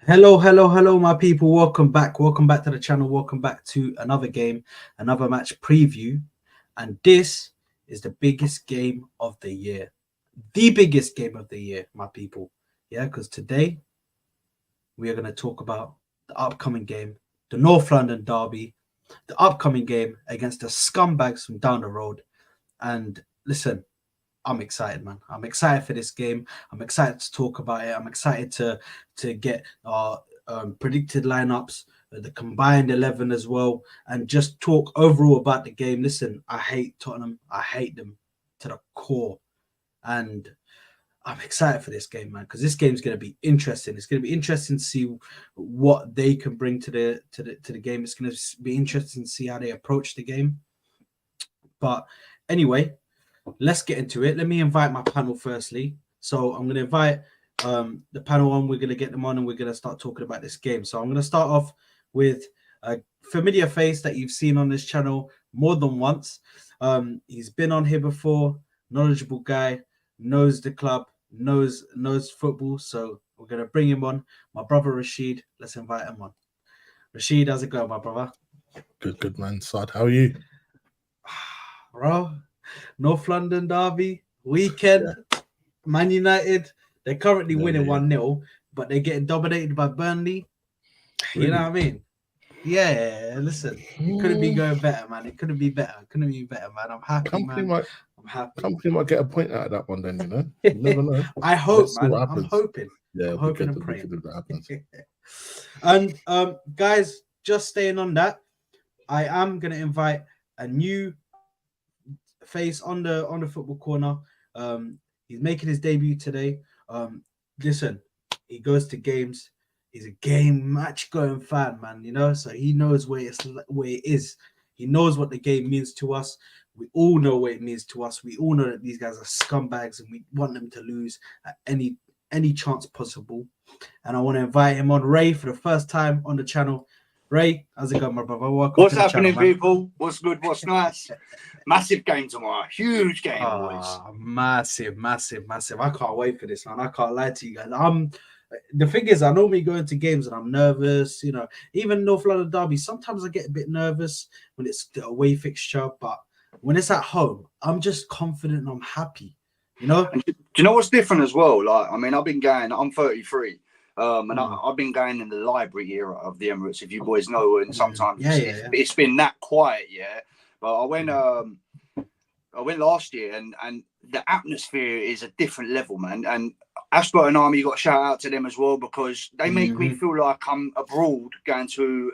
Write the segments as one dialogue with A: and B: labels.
A: Hello, my people. Welcome back. Welcome back to the channel. Welcome back to another game, another match preview. And this is the biggest game of the year. The biggest game of the year, my people. Yeah, because today we are going to talk about the upcoming game, the North London Derby, the upcoming game against the scumbags from down the road. And listen, I'm excited, man. I'm excited for this game. I'm excited to talk about it. I'm excited to get our predicted lineups, the combined 11 as well, and just talk overall about the game. Listen, I hate Tottenham. I hate them to the core, and I'm excited for this game, man, because this game's going to be interesting. It's going to be interesting to see what they can bring to the game. It's going to be interesting to see how they approach the game. But anyway, let's get into it. Let me invite my panel firstly. So I'm going to invite the panel on. We're going to get them on and we're going to start talking about this game. So I'm going to start off with a familiar face that you've seen on this channel more than once. He's been on here before, knowledgeable guy, knows the club, knows football. So we're going to bring him on. My brother Rashid, let's invite him on. Rashid, how's it going, my brother?
B: Good man, Sad. How are you?
A: Bro, North London Derby weekend, Man United. They're currently winning 1-0, but they're getting dominated by Burnley.
B: Really?
A: You know what I mean? Yeah, listen, it couldn't be going better, man. It couldn't be better. Couldn't be better, man. I'm happy, man. I'm happy.
B: Company might get a point out of that one, then, you know. You never know.
A: I hope, man. I'm hoping.
B: Yeah,
A: I'm hoping and praying.
B: If that happens.
A: And guys, just staying on that, I am gonna invite a new face on the football corner. He's making his debut today. Listen, he goes to games. He's a game match going fan, man. You know, so he knows where it is. He knows what the game means to us. We all know what it means to us. We all know that these guys are scumbags, and we want them to lose at any chance possible. And I want to invite him on, Ray, for the first time on the channel. Ray, how's it going, my brother? Welcome.
C: What's happening, people? What's good? What's nice? Massive game tomorrow. Huge game, boys.
A: Massive. I can't wait for this, man. I can't lie to you guys. The thing is, I normally go into games and I'm nervous. You know, even North London Derby, sometimes I get a bit nervous when it's the away fixture, but when it's at home, I'm just confident and I'm happy. You know?
C: And do you know what's different as well? Like, I mean, I've been going. I'm 33. And I've been going in the library era of the Emirates, if you boys know, and sometimes it's been that quiet, yeah. But I went last year, and the atmosphere is a different level, man. And Ashburton Army, you got to shout out to them as well, because they make me feel like I'm abroad going to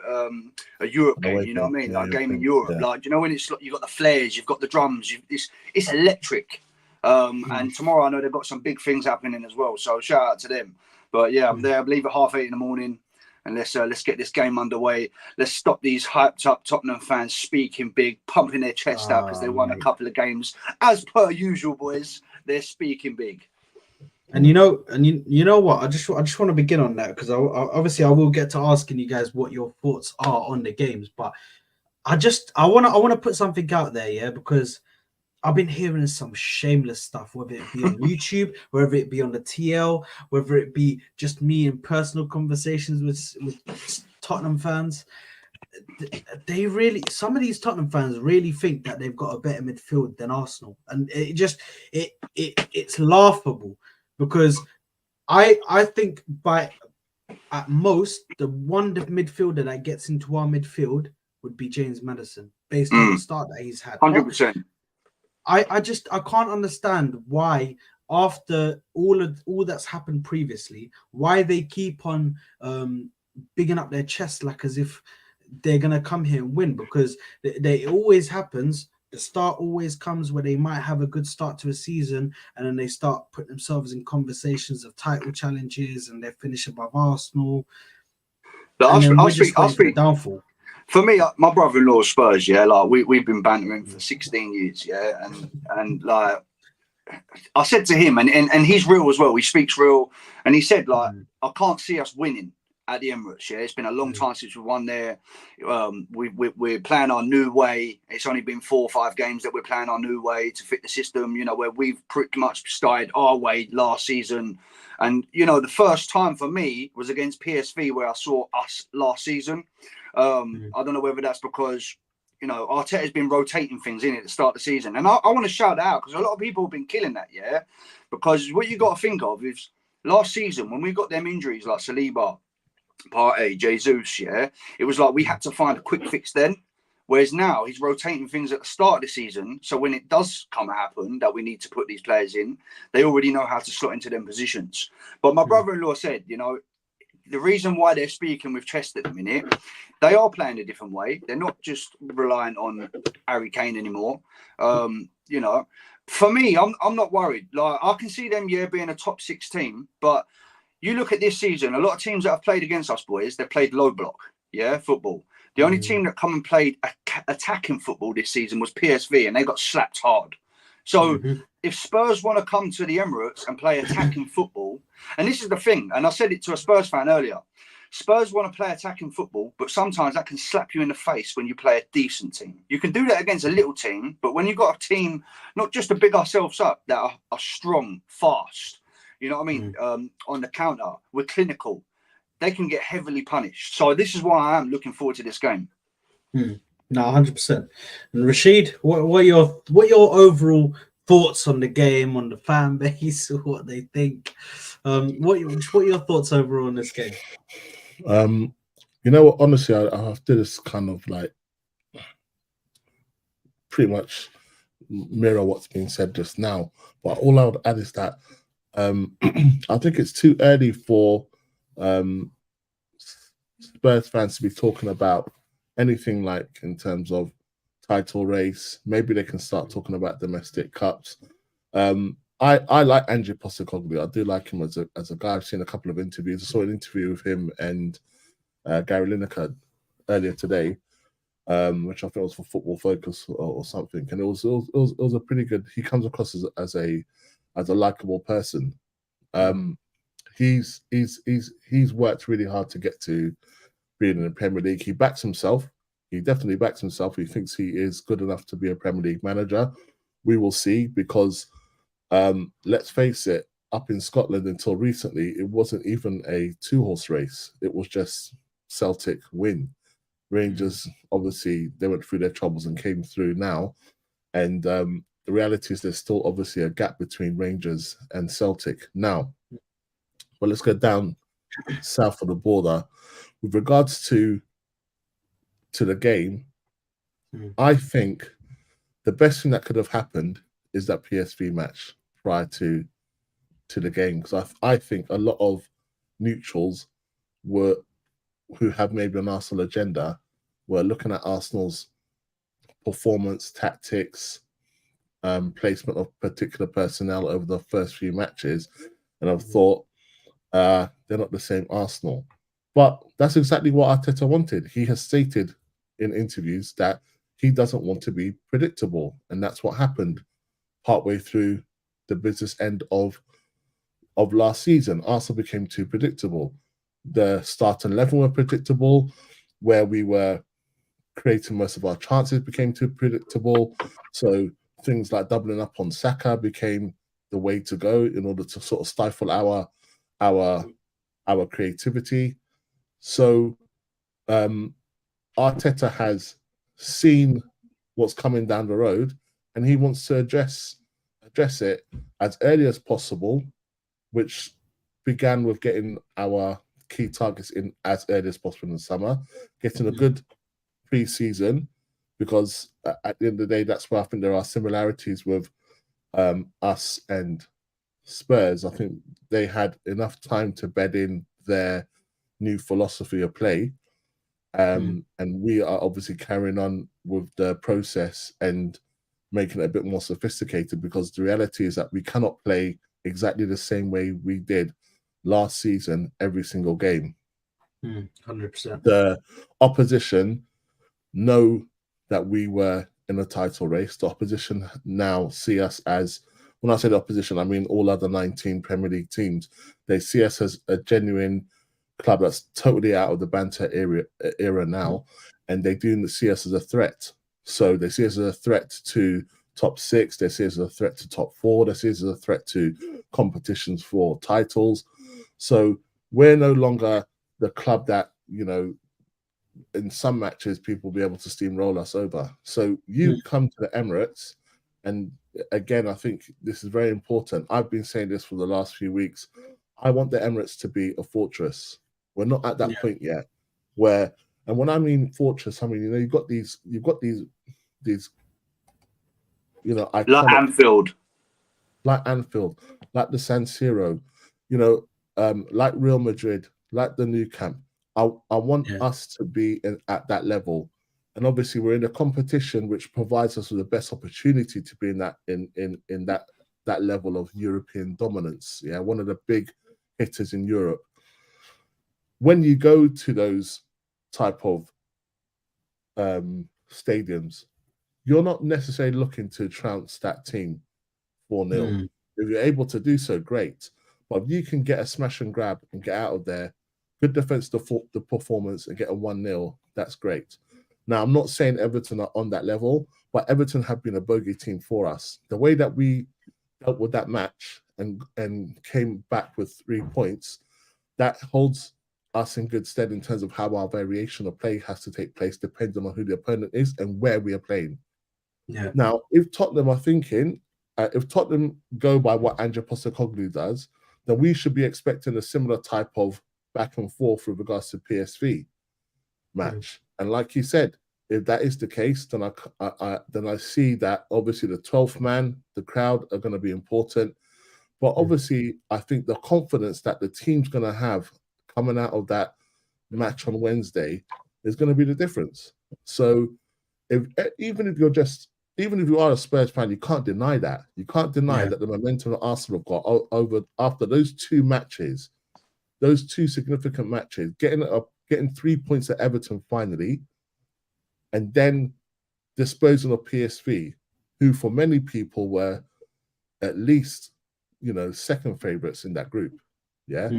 C: a Europe game. You know what I mean? Like a game in Europe. Yeah. Like, you know, when it's like, you've got the flares, you've got the drums, it's electric. And tomorrow I know they've got some big things happening as well. So shout out to them. But yeah, I'm there. I believe at 8:30 in the morning, and let's get this game underway. Let's stop these hyped up Tottenham fans speaking big, pumping their chest out because they won a couple of games. As per usual, boys, they're speaking big.
A: And you know what? I just want to begin on that, because obviously I will get to asking you guys what your thoughts are on the games, but I want to put something out there, yeah, because I've been hearing some shameless stuff, whether it be on YouTube, whether it be on the TL, whether it be just me in personal conversations with Tottenham fans. Some of these Tottenham fans really think that they've got a better midfield than Arsenal, and it's laughable, because I think at most the midfielder that gets into our midfield would be James Maddison, based on the start that he's had.
C: 100%.
A: I can't understand why, after all that's happened previously, why they keep on bigging up their chest like as if they're gonna come here and win, because it always happens. The start always comes where they might have a good start to a season, and then they start putting themselves in conversations of title challenges, and they finish above Arsenal.
C: I'll speak
A: downfall.
C: For me, my brother-in-law is Spurs, yeah. Like we've been bantering for 16 years, yeah. And like I said to him, and he's real as well. He speaks real, and he said, like, I can't see us winning. at the Emirates. Yeah, it's been a long time since we won there. We're playing our new way. It's only been 4 or 5 games that we're playing our new way to fit the system. You know, where we've pretty much started our way last season. And you know, the first time for me was against PSV, where I saw us last season. I don't know whether that's because, you know, Arteta's been rotating things in at the start of the season. And I want to shout that out because a lot of people have been killing that, yeah? Because what you got to think of is last season, when we got them injuries like Saliba, Partey, Jesus, yeah, it was like we had to find a quick fix then. Whereas now he's rotating things at the start of the season. So when it does come happen that we need to put these players in, they already know how to slot into them positions. But my brother-in-law said, you know, the reason why they're speaking with chest at the minute, they are playing a different way. They're not just relying on Harry Kane anymore. You know, for me, I'm not worried. Like, I can see them, being a top 6 team. But you look at this season, a lot of teams that have played against us, boys, they've played low block, football. The only team that come and played attacking football this season was PSV, and they got slapped hard. So if Spurs want to come to the Emirates and play attacking football, and this is the thing, and I said it to a Spurs fan earlier, Spurs want to play attacking football, but sometimes that can slap you in the face when you play a decent team. You can do that against a little team, but when you've got a team, not just to big ourselves up, that are strong, fast, you know what I mean, on the counter, we're clinical, they can get heavily punished. So this is why I am looking forward to this game.
A: No, 100%. And Rashid, what are your overall thoughts on the game, on the fan base, what they think? What are your thoughts overall on this game?
B: You know what? Honestly, I have to just kind of like pretty much mirror what's been said just now. But all I would add is that I think it's too early for Spurs fans to be talking about anything like in terms of title race. Maybe they can start talking about domestic cups. I like Ange Postecoglou. I do like him as a guy. I've seen a couple of interviews. I saw an interview with him and Gary Lineker earlier today, which I think was for Football Focus or something. And it was a pretty good. He comes across as a likable person. He's worked really hard to get to being in the Premier League. He backs himself. He definitely backs himself. He thinks he is good enough to be a Premier League manager. We will see, because let's face it, up in Scotland until recently, it wasn't even a 2-horse race. It was just Celtic win. Rangers, obviously, they went through their troubles and came through now. And the reality is there's still obviously a gap between Rangers and Celtic now. But let's go down south of the border. With regards to the game, I think the best thing that could have happened is that PSV match prior to the game, because I think a lot of neutrals who have maybe an Arsenal agenda were looking at Arsenal's performance, tactics, placement of particular personnel over the first few matches, and I've thought they're not the same Arsenal. But that's exactly what Arteta wanted. He has stated in interviews that he doesn't want to be predictable, and that's what happened partway through the business end of last season. Arsenal became too predictable. The start and 11 were predictable, where we were creating most of our chances became too predictable. So things like doubling up on Saka became the way to go in order to sort of stifle our creativity. So Arteta has seen what's coming down the road, and he wants to address it as early as possible, which began with getting our key targets in as early as possible in the summer, getting a good pre-season, because at the end of the day, that's where I think there are similarities with us and Spurs. I think they had enough time to bed in their new philosophy of play. And we are obviously carrying on with the process and making it a bit more sophisticated, because the reality is that we cannot play exactly the same way we did last season every single game.
A: 100%.
B: The opposition know that we were in a title race. The opposition now see us as, when I say the opposition, I mean all other 19 Premier League teams. They see us as a genuine club that's totally out of the banter era now, and they do see us as a threat. So they see us as a threat to top 6. They see us as a threat to top 4. They see us as a threat to competitions for titles. So we're no longer the club that, you know, in some matches people will be able to steamroll us over. So you come to the Emirates, and again, I think this is very important. I've been saying this for the last few weeks. I want the Emirates to be a fortress. We're not at that point yet. Where, and when I mean fortress, I mean, you know, you've got these, you know, iconic, like Anfield, like the San Siro, you know, like Real Madrid, like the Nou Camp. I want us to be at that level, and obviously we're in a competition which provides us with the best opportunity to be in that level of European dominance. Yeah, one of the big hitters in Europe. When you go to those type of stadiums, you're not necessarily looking to trounce that team 4-0. If you're able to do so, great. But if you can get a smash and grab and get out of there, good defense, the performance, and get a 1-0, that's great. Now, I'm not saying Everton are on that level, but Everton have been a bogey team for us. The way that we dealt with that match and came back with 3 points, that holds us in good stead in terms of how our variation of play has to take place, depending on who the opponent is and where we are playing.
A: Yeah.
B: Now, if Tottenham are thinking, if Tottenham go by what Ange Postecoglou does, then we should be expecting a similar type of back and forth with regards to PSV match. And like you said, if that is the case, then I see that obviously the 12th man, the crowd are going to be important. But obviously, I think the confidence that the team's going to have coming out of that match on Wednesday is going to be the difference. So even if you are a Spurs fan, you can't deny that. You can't deny that the momentum that Arsenal got over after those 2 matches, those 2 significant matches, getting 3 points at Everton finally, and then disposing of PSV, who for many people were at least, you know, second favourites in that group. Yeah.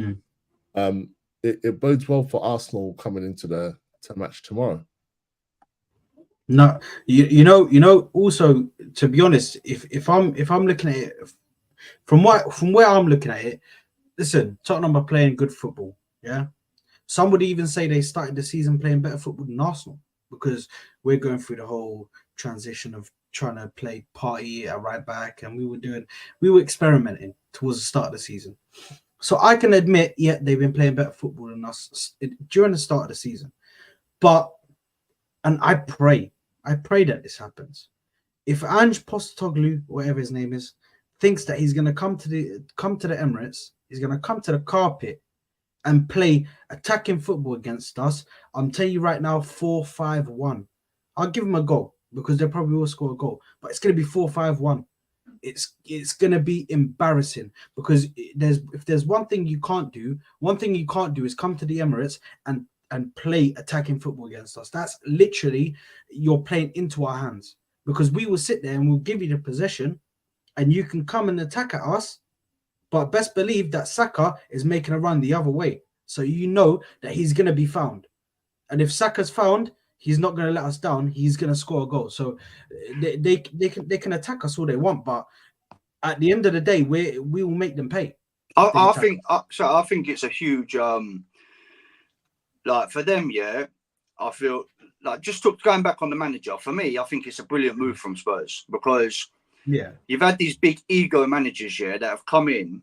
B: It bodes well for Arsenal coming into the match tomorrow.
A: No, you know. Also, to be honest, if I'm looking at it from where I'm looking at it, listen, Tottenham are playing good football. Yeah, some would even say they started the season playing better football than Arsenal, because we're going through the whole transition of trying to play party at right back, and we were experimenting towards the start of the season. So I can admit, they've been playing better football than us during the start of the season, and I pray that this happens. If Ange Postecoglou, whatever his name is, thinks that he's going to come to the Emirates, he's going to come to the carpet and play attacking football against us, I'm telling you right now, 4-5-1. I'll give him a goal, because they probably will score a goal, but it's going to be 4-5-1. It's going to be embarrassing, because if there's one thing you can't do is come to the Emirates and play attacking football against us. That's literally, you're playing into our hands, because we will sit there and we'll give you the possession and you can come and attack at us, but best believe that Saka is making a run the other way, so you know that he's going to be found, and if Saka's found, he's not going to let us down. He's going to score a goal. So they can attack us all they want, but at the end of the day, we will make them pay.
C: I think it's a huge like for them. Yeah, I feel like going back on the manager. For me, I think it's a brilliant move from Spurs, because you've had these big ego managers that have come in,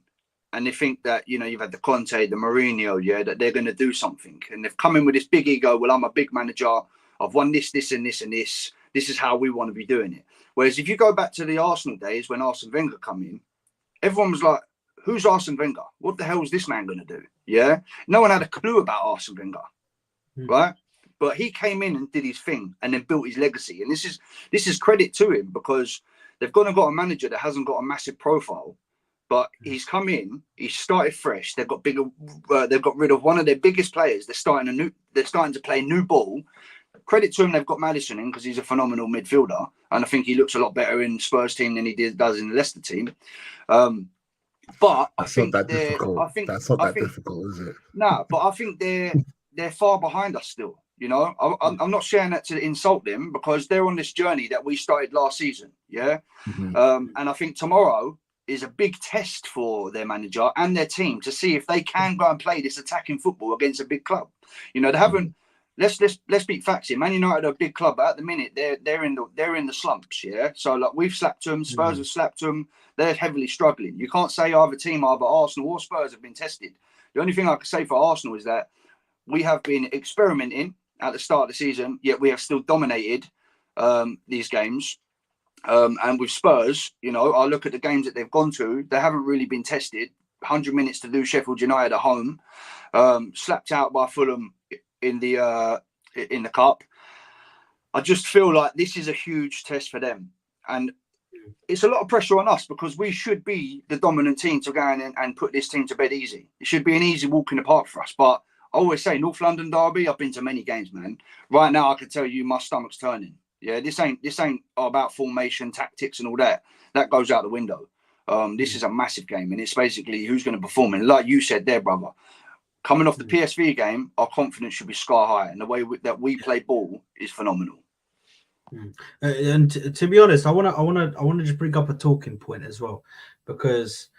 C: and they think that, you know, you've had the Conte, the Mourinho, that they're going to do something, and they've come in with this big ego. Well, I'm a big manager. I've won this, and this, and this. This is how we want to be doing it. Whereas if you go back to the Arsenal days when Arsene Wenger come in, everyone was like, "Who's Arsene Wenger? What the hell is this man going to do?" Yeah, no one had a clue about Arsene Wenger, right? But he came in and did his thing, and then built his legacy. And this is credit to him, because they've got a manager that hasn't got a massive profile, but he's come in, he's started fresh. They've got rid of one of their biggest players. They're starting to play new ball. Credit to him, they've got Maddison in, because he's a phenomenal midfielder, and I think he looks a lot better in Spurs team than he does in the Leicester team. But
B: that's not that difficult. That's not that difficult, is it?
C: No, but I think they're far behind us still. You know, I'm not saying that to insult them, because they're on this journey that we started last season. Yeah. And I think tomorrow is a big test for their manager and their team to see if they can go and play this attacking football against a big club. You know, they haven't. Let's be facts here. Man United are a big club, but at the minute they're in the slumps. Yeah. So like, we've slapped them. Spurs have slapped them. They're heavily struggling. You can't say either team, either Arsenal or Spurs, have been tested. The only thing I can say for Arsenal is that we have been experimenting at the start of the season, yet we have still dominated these games. And with Spurs, you know, I look at the games that they've gone to, they haven't really been tested. 100 minutes to do Sheffield United at home, slapped out by Fulham in the cup. I just feel like this is a huge test for them. And it's a lot of pressure on us, because we should be the dominant team to go in and put this team to bed easy. It should be an easy walk in the park for us. But I always say, North London derby, I've been to many games, man. Right now, I can tell you my stomach's turning. Yeah, this ain't about formation, tactics and all that. That goes out the window. This is a massive game, and it's basically who's going to perform. And like you said there, brother, coming off the PSV game, our confidence should be sky high, and the way that we play ball is phenomenal.
A: And to be honest, I wanna just bring up a talking point as well, because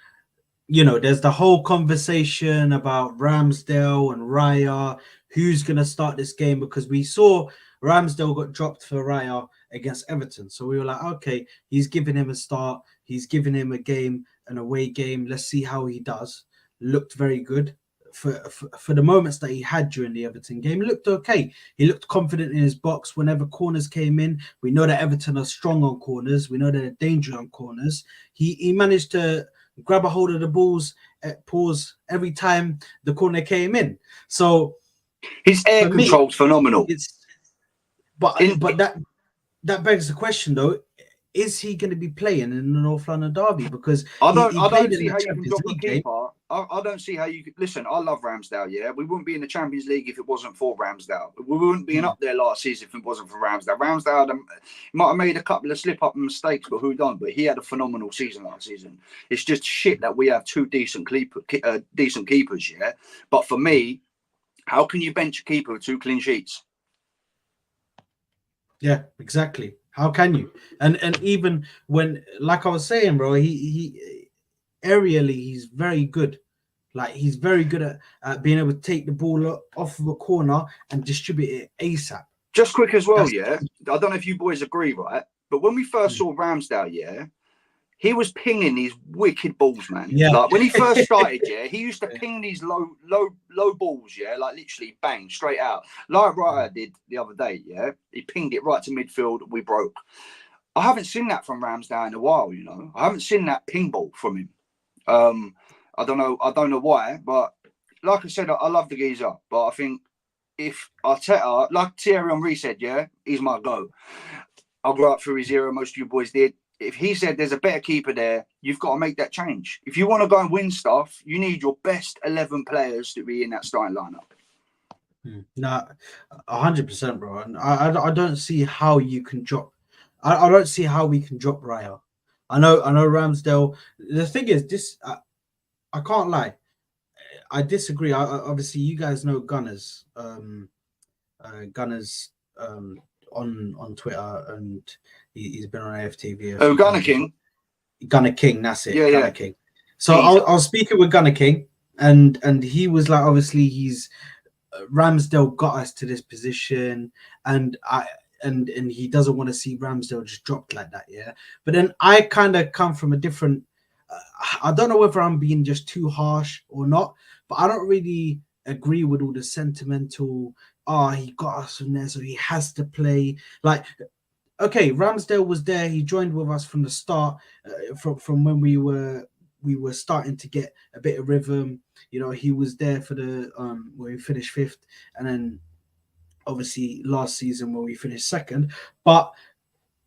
A: you know there's the whole conversation about Ramsdale and Raya, who's gonna start this game, because we saw Ramsdale got dropped for Raya against Everton, so we were like, okay, he's giving him a start, he's giving him a game, an away game. Let's see how he does. Looked very good. For the moments that he had during the Everton game, he looked okay. He looked confident in his box whenever corners came in. We know that Everton are strong on corners. We know they're dangerous on corners. He managed to grab a hold of the balls at pause every time the corner came in. So
C: his air control's phenomenal.
A: But that begs the question though. Is he going to be playing in the North London derby? Because
C: I don't see how you can drop a keeper. I don't see how you could. Listen, I love Ramsdale. Yeah, we wouldn't be in the Champions League if it wasn't for Ramsdale. We wouldn't be up there last season if it wasn't for Ramsdale. Ramsdale might have made a couple of slip-up mistakes, but who don't? But he had a phenomenal season last season. It's just shit that we have two decent keepers. Yeah, but for me, how can you bench a keeper with 2 clean sheets?
A: Yeah, exactly. How can you? And even when, like I was saying, bro, he aerially he's very good. Like he's very good at being able to take the ball off of a corner and distribute it ASAP.
C: Just quick as well, yeah. I don't know if you boys agree, right? But when we first saw Ramsdale, yeah, he was pinging these wicked balls, man.
A: Yeah.
C: Like when he first started, yeah, he used to ping these low balls, yeah, like literally bang straight out, like Raya did the other day, yeah. He pinged it right to midfield. We broke. I haven't seen that from Ramsdale in a while, you know. I haven't seen that ping ball from him. I don't know why, but like I said, I love the geezer, but I think if Arteta, like Thierry Henry said, yeah, he's my go. I'll grow up through his era. Most of you boys did. If he said there's a better keeper there, you've got to make that change. If you want to go and win stuff, you need your best 11 players to be in that starting lineup.
A: No, 100%, bro. And I don't see how you can drop. I don't see how we can drop Raya. I know Ramsdale. The thing is, this I can't lie. I disagree. Obviously, you guys know Gunners. Gunners on Twitter, and he's been on AFTV.
C: Oh, Gunner King.
A: Gunner King, that's it.
C: Yeah,
A: Gunner King. So I was speaking with Gunner King, and he was like, obviously, he's Ramsdale got us to this position, and he doesn't want to see Ramsdale just dropped like that, yeah. But then I kind of come from a different. I don't know whether I'm being just too harsh or not, but I don't really agree with all the sentimental. He got us from there, so he has to play. Like, okay, Ramsdale was there. He joined with us from the start, from when we were starting to get a bit of rhythm. You know, he was there for the where we finished 5th, and then obviously last season where we finished 2nd. But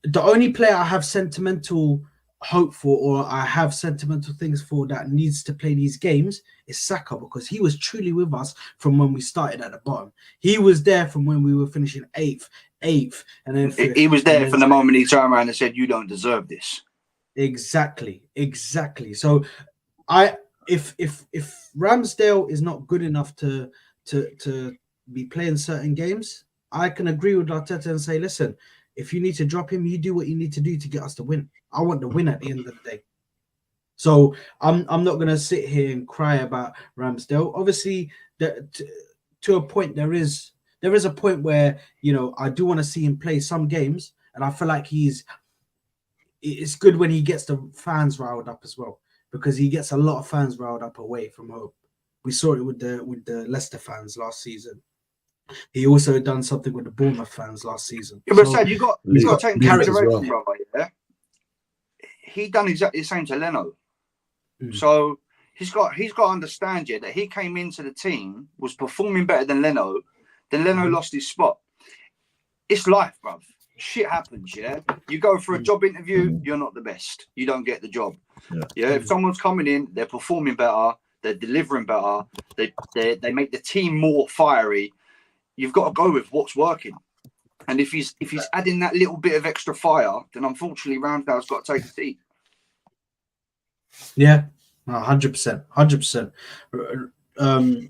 A: the only player I have sentimental hope for, or I have sentimental things for, that needs to play these games is Saka, because he was truly with us from when we started at the bottom. He was there from when we were finishing 8th, and then 5th,
C: he was there from the moment he turned around and said, "You don't deserve this."
A: Exactly. So if Ramsdale is not good enough to be playing certain games, I can agree with Arteta and say, listen, if you need to drop him, you do what you need to do to get us the win. I want the win at the end of the day. So I'm not going to sit here and cry about Ramsdale. Obviously, to a point, there is a point where, you know, I do want to see him play some games, and I feel like it's good when he gets the fans riled up as well, because he gets a lot of fans riled up away from home. We saw it with the Leicester fans last season. He also done something with the Bournemouth fans last season.
C: Yeah, but so you got to take into consideration, brother. Yeah, he done exactly the same to Leno. So he's got to understand, yeah, that he came into the team, was performing better than Leno. Then Leno lost his spot. It's life, bruv. Shit happens, yeah. You go for a job interview, you're not the best. You don't get the job. Yeah. If someone's coming in, they're performing better, they're delivering better, they make the team more fiery. You've got to go with what's working. And if he's adding that little bit of extra fire, then unfortunately Ramsdale's got to take a seat.
A: Yeah, 100%, 100%.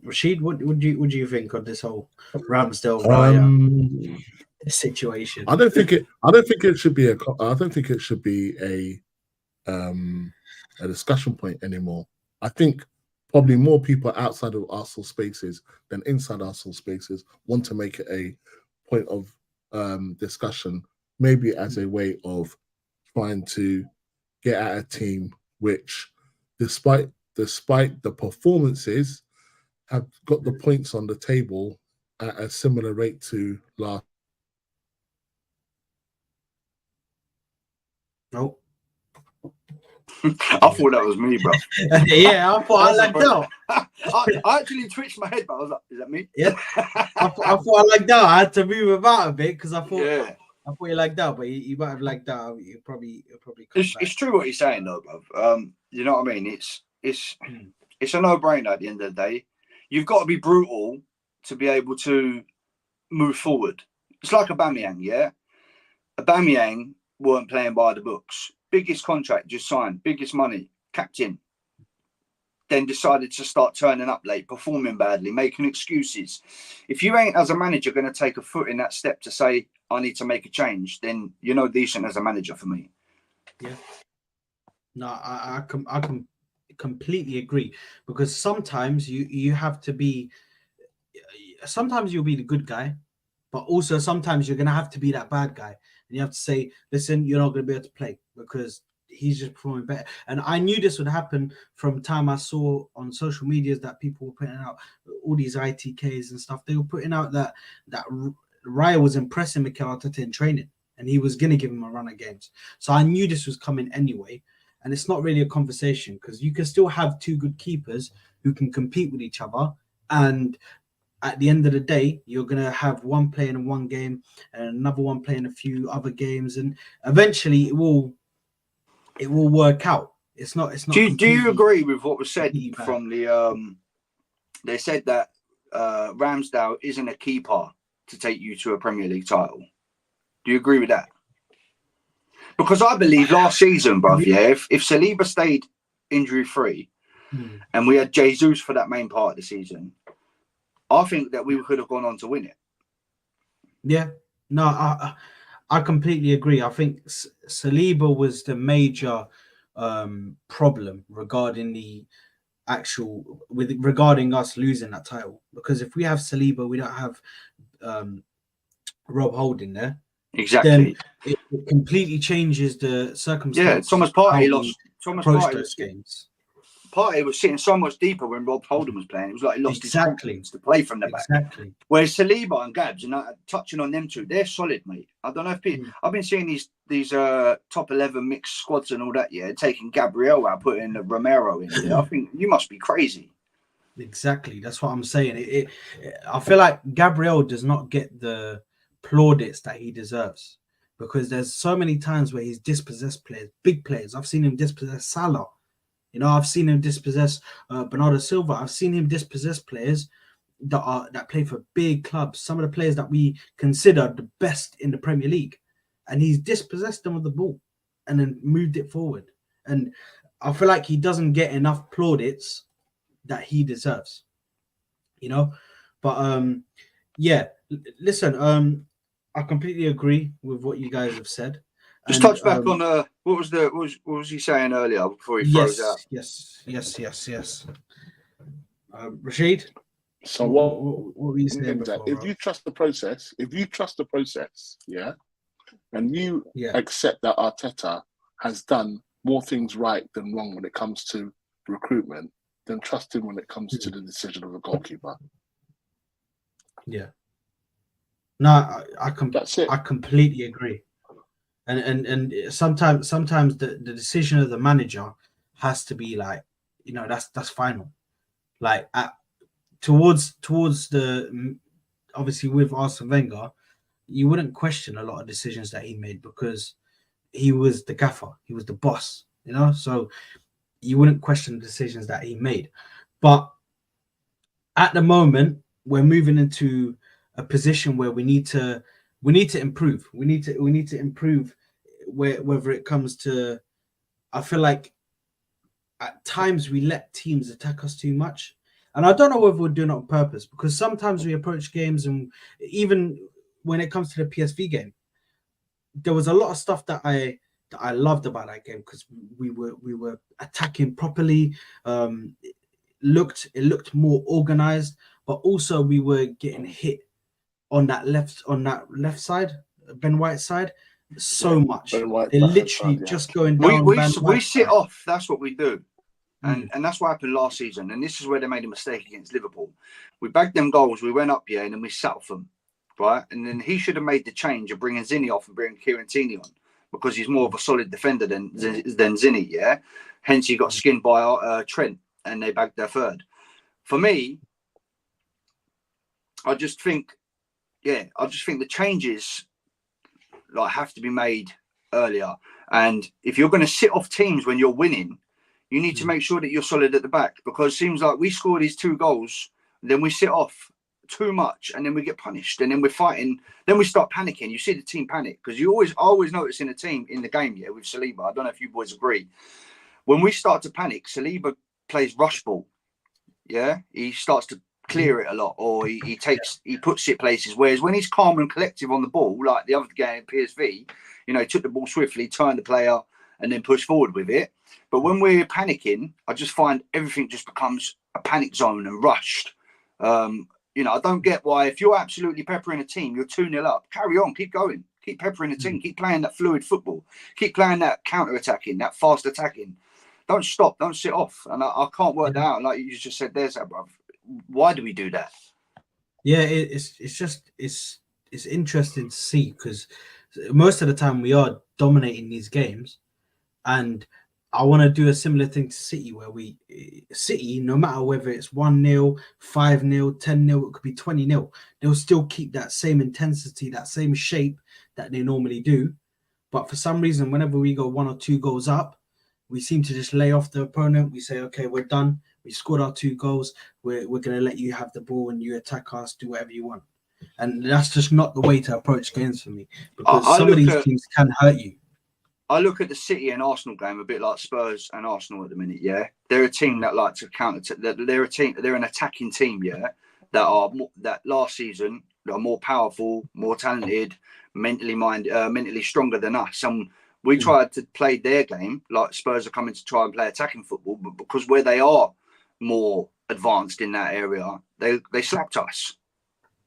A: Rashid, what do you think of this whole Ramsdale situation?
B: I don't think it should be a discussion point anymore. I think probably more people outside of Arsenal spaces than inside Arsenal spaces want to make it a point of discussion, maybe as a way of trying to get at a team which, despite the performances, have got the points on the table at a similar rate to last.
A: Nope.
C: I thought that was me, bro.
A: Yeah, I thought I lagged out.
C: I actually twitched my head, but I was like, "Is that me?"
A: Yeah, I thought I lagged out. I had to move about a bit because I thought you lagged out, but you might have lagged out. You'll probably.
C: It's true what you're saying, though, bro. You know what I mean? It's a no-brainer at the end of the day. You've got to be brutal to be able to move forward. It's like Aubameyang, yeah. Aubameyang weren't playing by the books. Biggest contract just signed, biggest money, captain. Then decided to start turning up late, performing badly, making excuses. If you ain't, as a manager, going to take a foot in that step to say, I need to make a change, then you're no decent as a manager for me.
A: Yeah. No, I can completely agree, because sometimes you have to be. Sometimes you'll be the good guy, but also sometimes you're going to have to be that bad guy. And you have to say, listen, you're not going to be able to play because he's just performing better. And I knew this would happen from time I saw on social medias that people were putting out all these ITKs and stuff. They were putting out that Raya was impressing Mikel Arteta in training and he was going to give him a run of games. So I knew this was coming anyway. And it's not really a conversation because you can still have two good keepers who can compete with each other. And at the end of the day, you're going to have one playing in one game and another one playing a few other games, and eventually it will work out. It's not.
C: Do you agree with what was said from the? They said that Ramsdale isn't a keeper to take you to a Premier League title. Do you agree with that? Because I believe last season, bruv, yeah, if Saliba stayed injury free, and we had Jesus for that main part of the season, I think that we could have gone on to win it.
A: Yeah, no, I completely agree. I think Saliba was the major problem regarding regarding us losing that title. Because if we have Saliba, we don't have Rob Holding there.
C: Exactly.
A: Then it completely changes the circumstances.
C: Yeah, Thomas Partey lost. Thomas Partey
A: those games.
C: Partey was sitting so much deeper when Rob Holding was playing. It was like he lost his confidence to play from the back.
A: Exactly.
C: Whereas Saliba and Gabs, and touching on them two, they're solid, mate. I don't know if people, I've been seeing these top 11 mixed squads and all that, yeah, taking Gabriel out, putting Romero in there. I think you must be crazy.
A: Exactly. That's what I'm saying. I feel like Gabriel does not get the plaudits that he deserves, because there's so many times where he's dispossessed players, big players. I've seen him dispossess Salah. You know, I've seen him dispossess Bernardo Silva. I've seen him dispossess players that play for big clubs. Some of the players that we consider the best in the Premier League, and he's dispossessed them of the ball, and then moved it forward. And I feel like he doesn't get enough plaudits that he deserves, you know. But yeah, listen, I completely agree with what you guys have said.
C: Just
A: And
C: touch back on what was he saying earlier before he froze out?
A: Yes. Rashid,
B: So
A: what were you saying before?
B: If you trust the process, yeah, and you accept that Arteta has done more things right than wrong when it comes to recruitment, then trust him when it comes to the decision of a goalkeeper.
A: Yeah. No,
B: That's it.
A: I completely agree. And sometimes the decision of the manager has to be like, you know, that's final. Like towards the obviously with Arsene Wenger, you wouldn't question a lot of decisions that he made because he was the gaffer, he was the boss, you know. So you wouldn't question the decisions that he made. But at the moment, we're moving into a position where we need to improve. We need to improve whether it comes to. I feel like at times we let teams attack us too much, and I don't know whether we're doing it on purpose because sometimes we approach games, and even when it comes to the PSV game, there was a lot of stuff that I loved about that game because we were attacking properly. It looked more organized, but also we were getting hit on that left side, Ben White's side, so much. They're literally just going down.
C: We sit off. That's what we do. And that's what happened last season. And this is where they made a mistake against Liverpool. We bagged them goals. We went up here and then we sat off them. Right. And then he should have made the change of bringing Zinni off and bringing Kieran Tierney on because he's more of a solid defender than Zinni. Yeah. Hence, he got skinned by Trent and they bagged their third. For me, I just think the changes like have to be made earlier. And if you're going to sit off teams when you're winning, you need to make sure that you're solid at the back because it seems like we score these 2 goals, then we sit off too much, and then we get punished, and then we're fighting. Then we start panicking. You see the team panic because I always notice in a team in the game, with Saliba. I don't know if you boys agree. When we start to panic, Saliba plays rush ball. Yeah, he starts to clear it a lot, or he puts it places. Whereas when he's calm and collective on the ball, like the other game PSV, he took the ball swiftly, turned the player, and then pushed forward with it. But when we're panicking, I just find everything just becomes a panic zone and rushed. I don't get why if you're absolutely peppering a team, you're 2-0 up. Carry on, keep going, keep peppering the team, keep playing that fluid football, keep playing that counter-attacking, that fast attacking. Don't stop, don't sit off. And I can't work that out. Like you just said, there's that, bruv. Why do we do that?
A: Yeah, it's interesting to see because most of the time we are dominating these games, and I want to do a similar thing to City where City, no matter whether it's 1-0, 5-0, 10-0, it could be 20-0, they'll still keep that same intensity, that same shape that they normally do. But for some reason, whenever we go 1 or 2 goals up, we seem to just lay off the opponent. We say, okay, we're done. We scored our 2 goals. We're going to let you have the ball and you attack us, do whatever you want. And that's just not the way to approach games for me because some of these teams can hurt you.
C: I look at the City and Arsenal game a bit like Spurs and Arsenal at the minute. Yeah, they're a team that like to counter. They're an attacking team. Yeah, that last season they are more powerful, more talented, mentally stronger than us. And we tried to play their game like Spurs are coming to try and play attacking football, but because where they are more advanced in that area, they slapped us.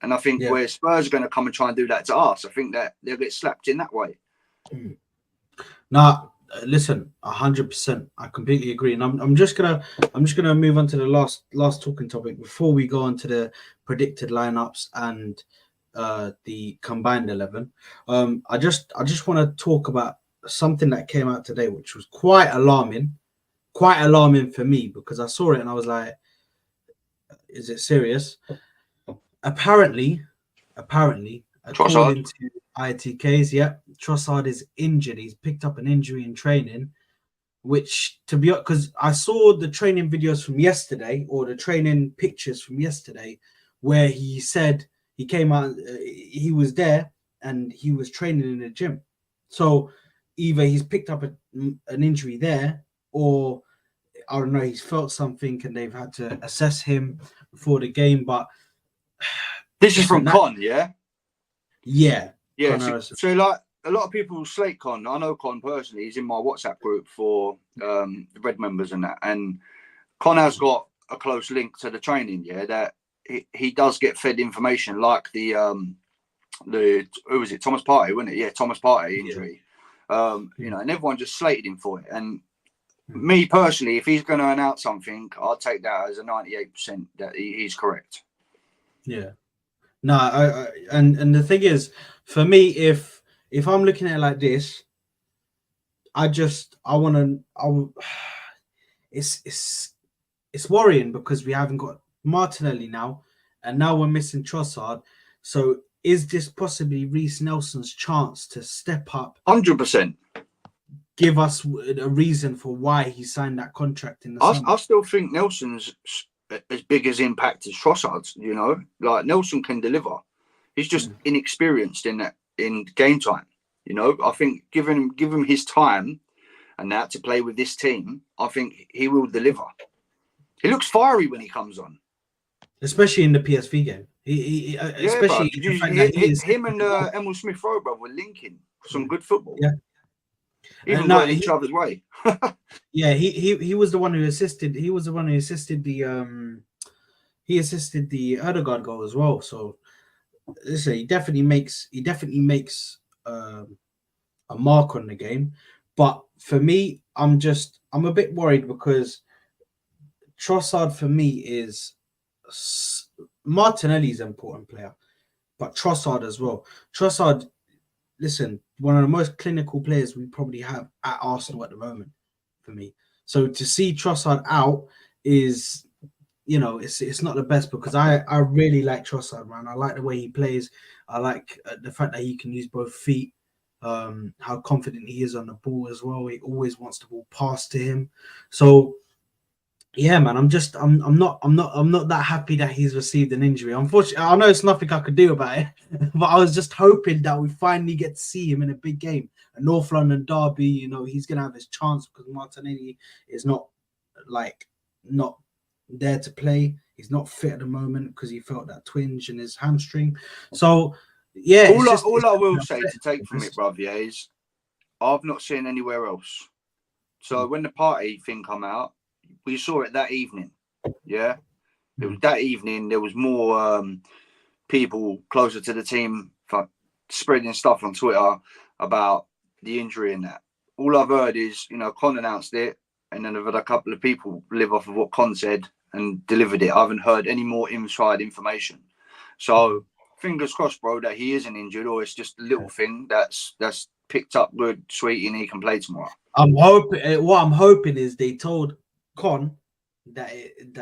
C: And I think where Spurs are going to come and try and do that to us, I think that they'll get slapped in that way.
A: Now, listen, 100%. I completely agree, and I'm just gonna move on to the last talking topic before we go on to the predicted lineups and the combined 11. I just want to talk about something that came out today, which was quite alarming for me because I saw it and I was like, "Is it serious?" Apparently, according to ITKs, Trossard is injured. He's picked up an injury in training, which because I saw the training videos from yesterday or the training pictures from yesterday where he said he came out, he was there and he was training in the gym. So either he's picked up an injury there or I don't know, he's felt something and they've had to assess him before the game. But
C: this is from Con, yeah?
A: Yeah.
C: Yeah. So like a lot of people slate Con. I know Con personally. He's in my WhatsApp group for the Red members and that. And Con has got a close link to the training, yeah, that he does get fed information like the who was it, Thomas Partey, wasn't it? Yeah, Thomas Partey injury. You know, and everyone just slated him for it. And me personally, if he's going to announce something, I'll take that as a 98% that he's correct.
A: Yeah. No, and the thing is, for me, if I'm looking at it like this, it's worrying because we haven't got Martinelli now, and now we're missing Trossard. So is this possibly Reece Nelson's chance to step up?
C: 100%.
A: Give us a reason for why he signed that contract in the summer.
C: I still think Nelson's as big as impact as Trossard's. You know, like Nelson can deliver. He's just inexperienced in game time. You know, I think give him his time and that to play with this team, I think he will deliver. He looks fiery when he comes on,
A: especially in the PSV game. Especially the fact that
C: him and Emil Smith-Rowe, bro, were linking some good football.
A: Yeah,
C: even going each other's way.
A: Yeah, he was the one who assisted. He was the one who assisted the he assisted the Erdogan goal as well. So listen, he definitely makes a mark on the game. But for me, I'm a bit worried because Trossard for me is Martinelli's an important player, but Trossard as well. Trossard, listen, one of the most clinical players we probably have at Arsenal at the moment for me. So to see Trossard out is, you know, it's not the best because I really like Trossard, man. I like the way he plays. I like the fact that he can use both feet. How confident he is on the ball as well. He always wants the ball passed to him. So yeah, man, I'm not that happy that he's received an injury. Unfortunately, I know it's nothing I could do about it, but I was just hoping that we finally get to see him in a big game, a North London derby. You know, he's gonna have his chance because Martinelli is not there to play. He's not fit at the moment because he felt that twinge in his hamstring. So yeah,
C: all I will say to take from it, bruv, yeah, is I've not seen anywhere else. So when the Partey thing come out, we saw it that evening. Yeah, it was that evening. There was more people closer to the team for spreading stuff on Twitter about the injury and that. All I've heard is, you know, Con announced it, and then I've had a couple of people live off of what Con said and delivered it. I haven't heard any more inside information. So fingers crossed, bro, that he isn't injured or it's just a little thing that's picked up good, sweet, and he can play tomorrow.
A: What I'm hoping is they told Con that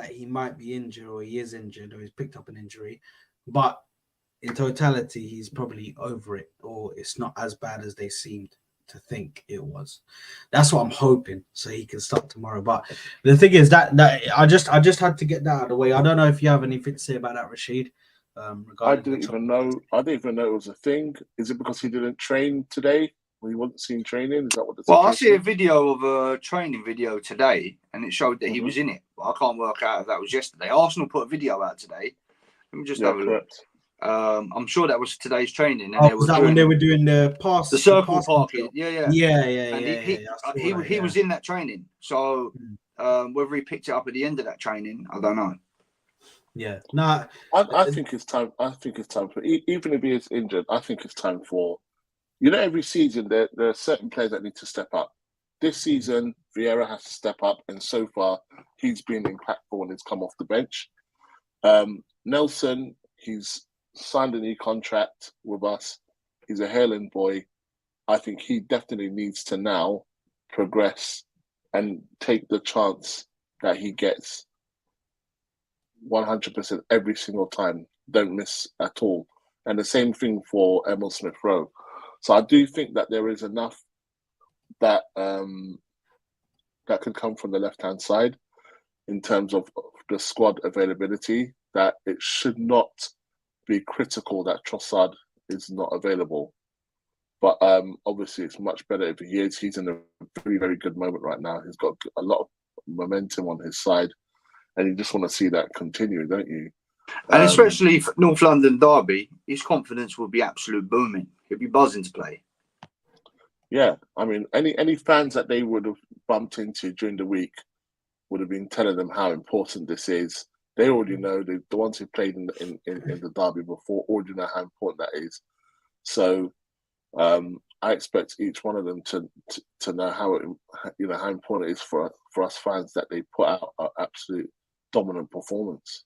A: he might be injured or he is injured or he's picked up an injury, but in totality he's probably over it or it's not as bad as they seemed to think it was. That's what I'm hoping, so he can start tomorrow. But the thing is that I just had to get that out of the way. I don't know if you have anything to say about that, Rashid.
B: I didn't even know it was a thing. Is it because he didn't train today? He wasn't seen training. Is that what the
C: Well, I see a video of a training video today, and it showed that he was in it. But I can't work out if that was yesterday. Arsenal put a video out today. Let me just have a look. I'm sure that was today's training. And
A: was that when they were doing the pass?
C: The circle parking. Yeah.
A: And
C: he was in that training. So whether he picked it up at the end of that training, I don't know.
A: Yeah. No,
B: I think it's time. I think it's time for, even if he is injured, I think it's time for, you know, every season there are certain players that need to step up. This season, Vieira has to step up, and so far he's been impactful when he's come off the bench. Nelson, he's signed a new contract with us. He's a Highland boy. I think he definitely needs to now progress and take the chance that he gets 100% every single time. Don't miss at all. And the same thing for Emil Smith-Rowe. So I do think that there is enough that that could come from the left-hand side in terms of the squad availability, that it should not be critical that Trossard is not available. But obviously, it's much better if he is. He's in a very, very good moment right now. He's got a lot of momentum on his side, and you just want to see that continue, don't you?
C: And especially for North London derby, his confidence will be absolute booming. He'll be buzzing to play.
B: Yeah, I mean, any fans that they would have bumped into during the week would have been telling them how important this is. They already know, the ones who played in the derby before already know how important that is. So I expect each one of them to know how important it is for us fans that they put out an absolute dominant performance.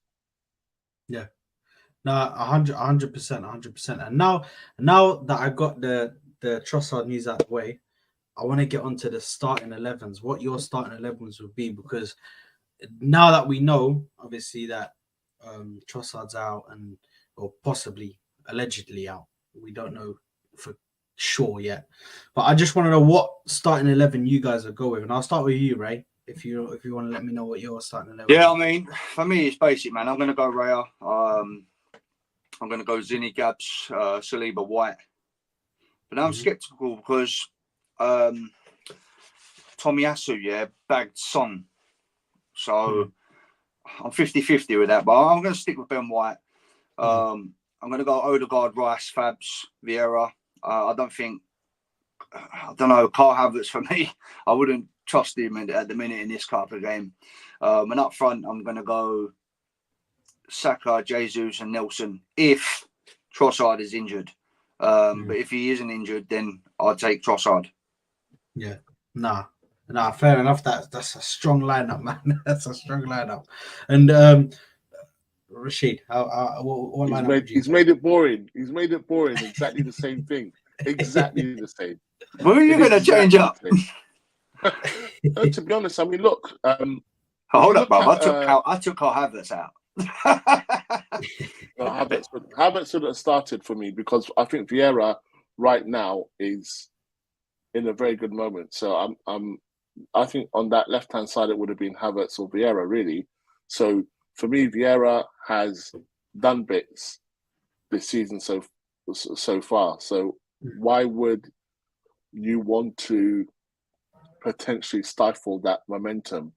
A: Yeah, no, 100%. And now that I got the Trossard news out of the way, I want to get onto the starting 11s. What your starting 11s would be, because now that we know, obviously, that Trossard's out or possibly allegedly out, we don't know for sure yet. But I just want to know what starting 11 you guys will go with, and I'll start with you, Ray. If you want to let me know what your starting 11.
C: Yeah, I mean, for me, it's basic, man. I'm going to go Raya. I'm going to go Zinni, Gabs, Saliba, White. But now I'm sceptical because Tomiyasu, bagged Son. So I'm 50-50 with that. But I'm going to stick with Ben White. I'm going to go Odegaard, Rice, Fabs, Vieira. I don't know, Carl Havertz for me. I wouldn't trust him at the minute in this type of game. And up front, I'm going to go Saka, Jesus, and Nelson if Trossard is injured. But if he isn't injured, then I'll take Trossard.
A: Yeah, nah, fair enough. That's a strong lineup, man. That's a strong lineup. And Rashid, what lineup?
B: He's made it boring. He's made it boring. Exactly the same thing. Exactly the same.
C: What are you going to change up?
B: No, to be honest, I mean, look.
C: Hold up, bro. I took our Havertz out.
B: Havertz should have started for me because I think Vieira right now is in a very good moment. So I think on that left hand side it would have been Havertz or Vieira really. So for me, Vieira has done bits this season so far. So why would you want to potentially stifle that momentum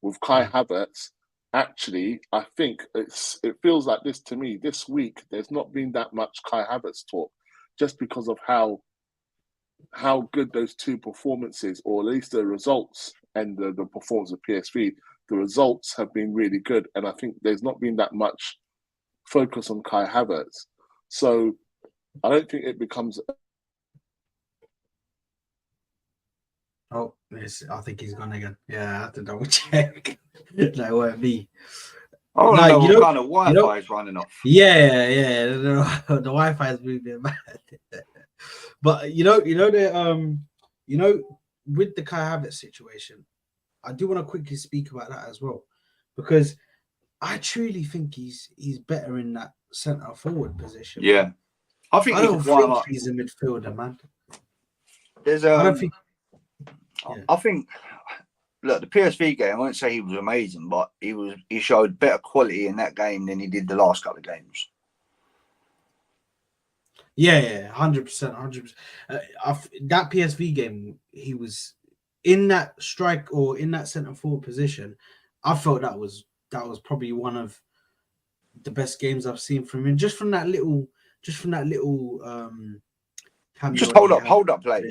B: with Kai Havertz? Actually, I think it feels like this to me. This week, there's not been that much Kai Havertz talk, just because of how good those two performances, or at least the results and the performance of PSV, the results have been really good. And I think there's not been that much focus on Kai Havertz. So I don't think it becomes...
A: Oh, I think he's gone again. Yeah, I have to double check. That won't be.
C: Oh, no, what kind of Wi-Fi is running off?
A: Yeah. The Wi-Fi is moving mad. But with the Kai Havertz situation, I do want to quickly speak about that as well, because I truly think he's better in that centre forward position.
C: Yeah, I don't think
A: he's a midfielder, man.
C: I think. Look, the PSV game, I won't say he was amazing, but he showed better quality in that game than he did the last couple of games.
A: Yeah, 100%. That PSV game, he was in that strike or in that centre forward position. I felt that was probably one of the best games I've seen from him. Just from that little. Just
C: hold up play.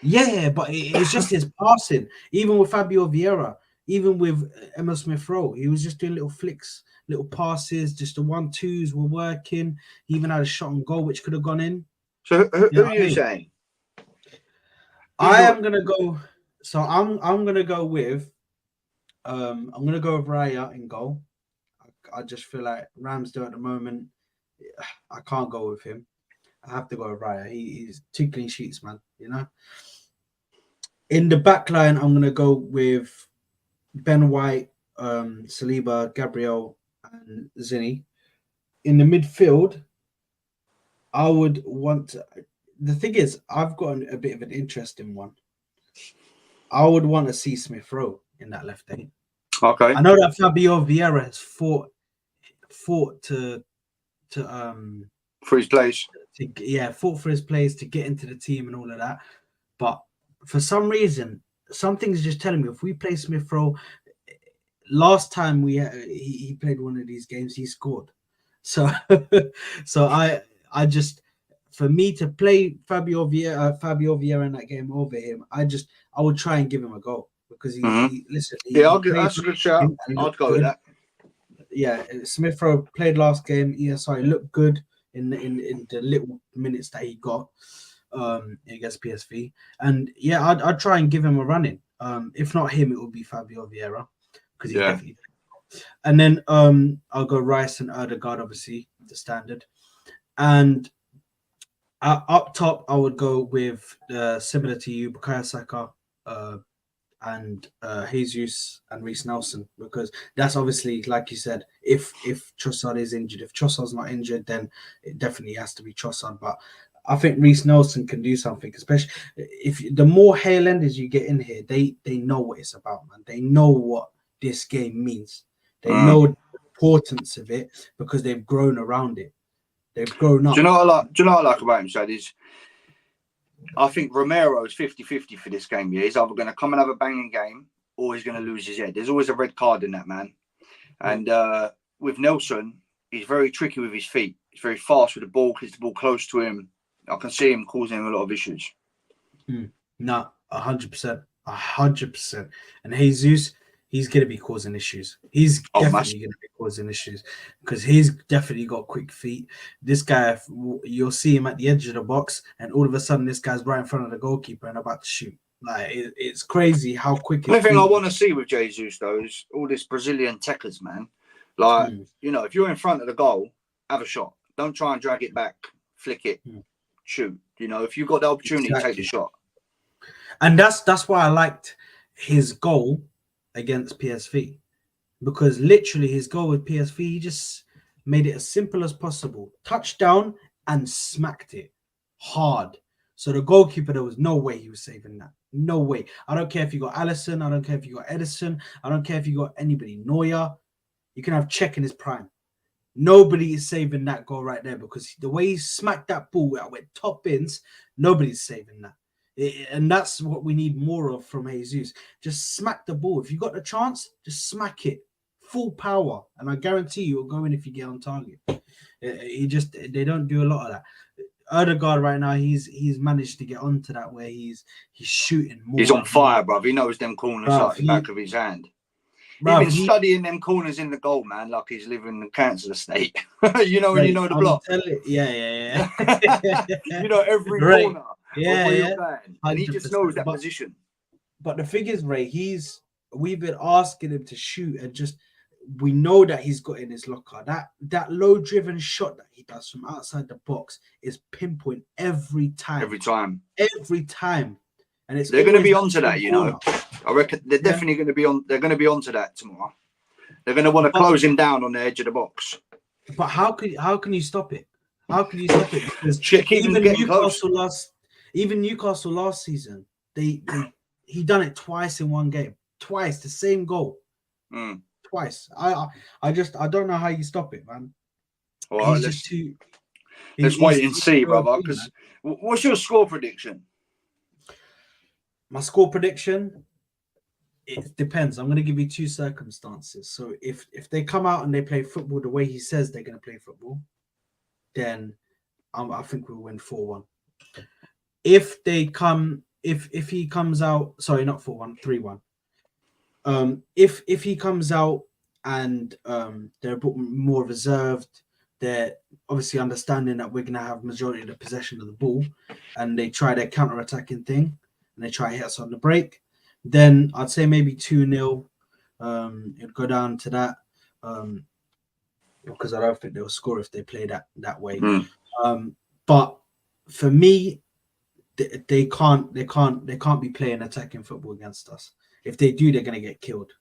A: Yeah, but it's just his passing. Even with Fabio Vieira, even with Emil Smith-Rowe, he was just doing little flicks, little passes. Just the 1-2s were working. He even had a shot on goal which could have gone in.
C: So who are you saying?
A: I'm gonna go. So I'm gonna go with. I'm gonna go with Raya in goal. I just feel like Ramsdale at the moment, I can't go with him. I have to go with Raya. He's 2 clean sheets, man. In the back line, I'm going to go with Ben White, Saliba, Gabriel, and Zinni. In the midfield, I would want... The thing is, I've got a bit of an interesting one. I would want to see Smith-Rowe in that left lane.
C: Okay.
A: I know that Fabio Vieira has fought
C: for his place.
A: Fought for his place to get into the team and all of that. But for some reason, something's just telling me if we play Smith Rowe, last time he played one of these games, he scored. So I just, for me to play Fabio Vieira in that game over him, I would try and give him a go because that's
C: a good shout. I'd go with that.
A: Yeah, Smith Rowe played last game. Looked good in the little minutes that he got against PSV, and I'd try and give him a run in. If not him, it would be Fabio Vieira because he's definitely. And then I'll go Rice and Odegaard, obviously the standard, and up top I would go with similar to you, Bukayo Saka, and Jesus and Reece Nelson, because that's obviously, like you said, if Trossard is injured. If Trossard's not injured, then it definitely has to be Trossard. But I think Reece Nelson can do something, especially if the more Highlanders you get in here, they know what it's about, man. They know what this game means. They know the importance of it because they've grown around it. They've grown up.
C: Do you know what I like about him, Sad, is I think Romero is 50-50 for this game. Yeah, he's either going to come and have a banging game or he's going to lose his head. There's always a red card in that, man. And with Nelson, he's very tricky with his feet. He's very fast with the ball, keeps the ball close to him. I can see him causing him a lot of issues.
A: No, 100%. 100%. And Jesus, he's going to be causing issues. He's definitely going to be causing issues because he's definitely got quick feet. This guy, you'll see him at the edge of the box, and all of a sudden, this guy's right in front of the goalkeeper and about to shoot. Like, it's crazy how quick.
C: The thing I want to see with Jesus, though, is all this Brazilian techers, man. Like, if you're in front of the goal, have a shot. Don't try and drag it back, flick it, shoot. If you've got the opportunity, take the shot.
A: And that's why I liked his goal against PSV, because literally his goal with PSV, he just made it as simple as possible. Touchdown and smacked it hard. So the goalkeeper, there was no way he was saving that. No way. I don't care if you got Alisson. I don't care if you got Edison. I don't care if you got anybody. Neuer. You can have Czech in his prime. Nobody is saving that goal right there because the way he smacked that ball out with top bins, nobody's saving that. And that's what we need more of from Jesus. Just smack the ball. If you got the chance, just smack it. Full power. And I guarantee you it'll go in if you get on target. They don't do a lot of that. Odegaard right now, he's managed to get onto that where he's shooting more.
C: He's on fire, bruv. He knows them corners like the back of his hand. He's been studying them corners in the goal, man, like he's living in a cancer estate. You know the block.
A: Yeah.
C: Every corner. And he just knows that position.
A: But the thing is, Ray, we've been asking him to shoot, and we know that he's got in his locker. That low driven shot that he does from outside the box is pinpoint every time. And
C: they're going to be onto that, I reckon they're definitely going to be on. They're going to be onto that tomorrow. They're going to want to close him down on the edge of the box.
A: But how can you stop it? How can you stop it? Because even Newcastle last season, he done it twice in one game. Twice the same goal. Twice. I don't know how you stop it, man.
C: Well, let's wait and see, brother. Because what's your score prediction?
A: My score prediction, it depends. I'm going to give you two circumstances. So if they come out and they play football the way he says they're going to play football, then I think we'll win 4-1. If he comes out, sorry, not 4-1, 3-1. If he comes out and they're a bit more reserved, they're obviously understanding that we're going to have majority of the possession of the ball, and they try their counter-attacking thing, and they try to hit us on the break, then I'd say maybe 2-0. It'd go down to that because I don't think they'll score if they play that way. But for me, they can't be playing attacking football against us. If they do, they're going to get killed.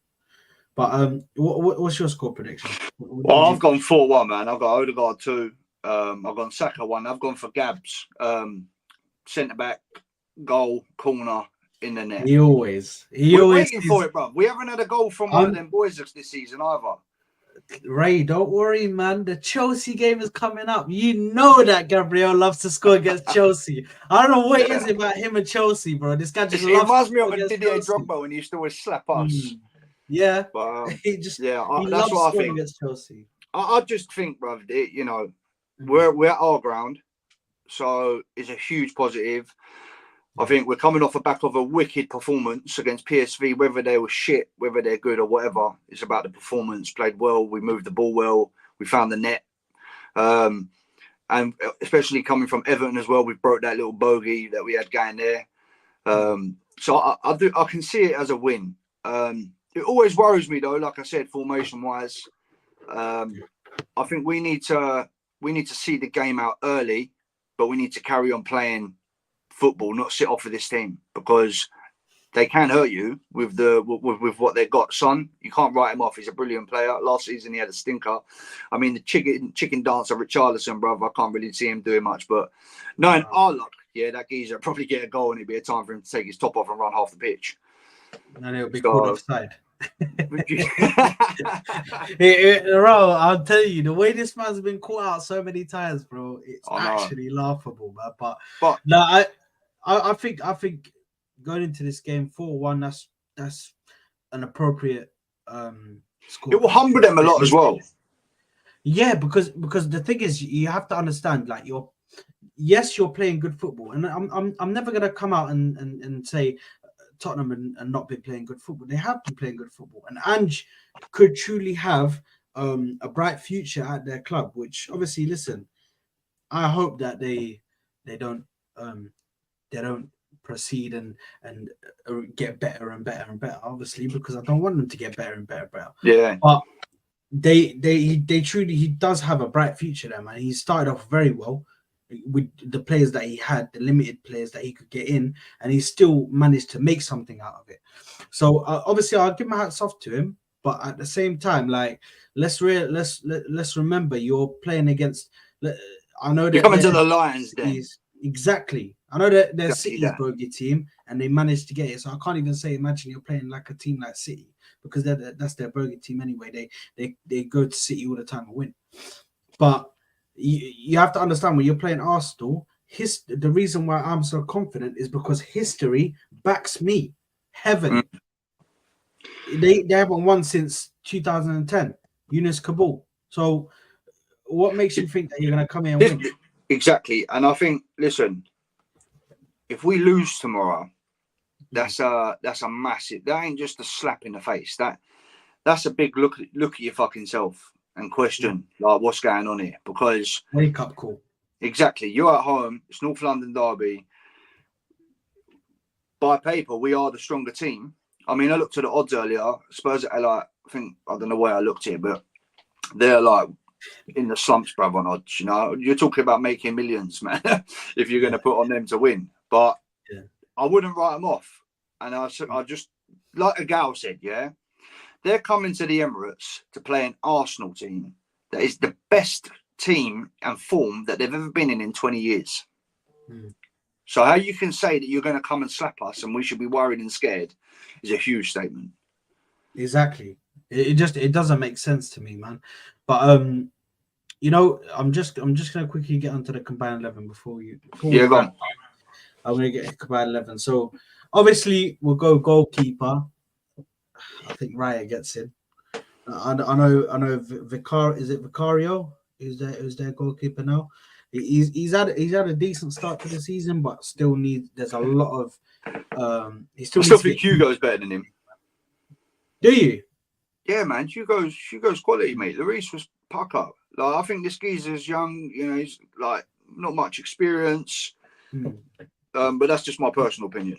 A: But what's your score prediction?
C: Well, I've gone 4-1, man. I've got Odegaard 2. I've gone Saka 1. I've gone for Gabs. Centre back, goal, corner, in the net.
A: We're
C: waiting for it, bro. We haven't had a goal from one of them boys this season either.
A: Ray, don't worry, man. The Chelsea game is coming up. You know that Gabriel loves to score against Chelsea. I don't know what it is about him and Chelsea, bro. This guy just loves.
C: It reminds me of
A: a
C: Didier Drogba when he used to always slap us.
A: Yeah,
C: but
A: he
C: that's
A: loves
C: what I
A: scoring
C: think.
A: against Chelsea.
C: I just think, bro, you know, we're at our ground, so it's a huge positive. I think we're coming off the back of a wicked performance against PSV, whether they were shit, whether they're good or whatever. It's about the performance. Played well. We moved the ball well. We found the net. And especially coming from Everton as well, we broke that little bogey that we had going there. So I can see it as a win. It always worries me though, like I said, formation-wise. I think we need to see the game out early, but we need to carry on playing football, not sit off of this team, because they can hurt you with what they've got. Son, you can't write him off. He's a brilliant player. Last season he had a stinker. I mean, the chicken dance of Richarlison, brother, I can't really see him doing much. But knowing our luck, yeah, that geezer will probably get a goal and it'd be a time for him to take his top off and run half the pitch.
A: And it'll be called offside. Bro, I'll tell you, the way this man's been caught out so many times, bro, it's actually laughable, man. But no, I think going into this game 4-1, that's an appropriate score.
C: It will humble them a lot as well.
A: Yeah, because the thing is, you have to understand, like, you're playing good football, and I'm never gonna come out and say Tottenham and not been playing good football. They have been playing good football, and Ange could truly have a bright future at their club. Which obviously, listen, I hope that they don't proceed and get better and better and better. Obviously, because I don't want them to get better and better.
C: Yeah,
A: but they truly, he does have a bright future there, man. He started off very well with the players that he had, the limited players that he could get in, and he still managed to make something out of it. So obviously, I'll give my hats off to him. But at the same time, like, let's remember, you're playing against. I know that
C: you're coming to the Lions, then.
A: Exactly. I know that they're City's bogey team, and they managed to get it. So I can't even say, imagine you're playing like a team like City, because that's their bogey team anyway. They go to City all the time and win. But you have to understand, when you're playing Arsenal, the reason why I'm so confident is because history backs me. Heaven. They haven't won since 2010. Yunus Kabul. So what makes you think that you're going to come here and win?
C: Exactly. And I think, listen, if we lose tomorrow, that's a massive. That ain't just a slap in the face. That's a big look at your fucking self and question like what's going on here. Because
A: wake up call. Exactly.
C: You're at home. It's North London derby. By paper, we are the stronger team. I mean, I looked at the odds earlier. Spurs are like, I don't know where I looked at it, but they're like in the slumps, bruv, on odds. You know, you're talking about making millions, man, if you're going to put on them to win. But I wouldn't write them off. And I just, like a gal said, they're coming to the Emirates to play an Arsenal team that is the best team and form that they've ever been in 20 years. So how you can say that you're going to come and slap us and we should be worried and scared is a huge statement.
A: Exactly. It doesn't make sense to me, man. But you know, I'm just gonna quickly get onto the combined 11 before
C: go on.
A: I'm gonna get combined 11. So obviously we'll go goalkeeper. I think Raya gets in. I know Vicario? Who's their goalkeeper now? He's had a decent start to the season, but still there's a lot of I still
C: think Hugo's better than him.
A: Do you?
C: Yeah, man. Hugo's quality, mate. Lloris was pucker. Like, I think this geezer's young, you know, he's like not much experience. But that's just my personal opinion.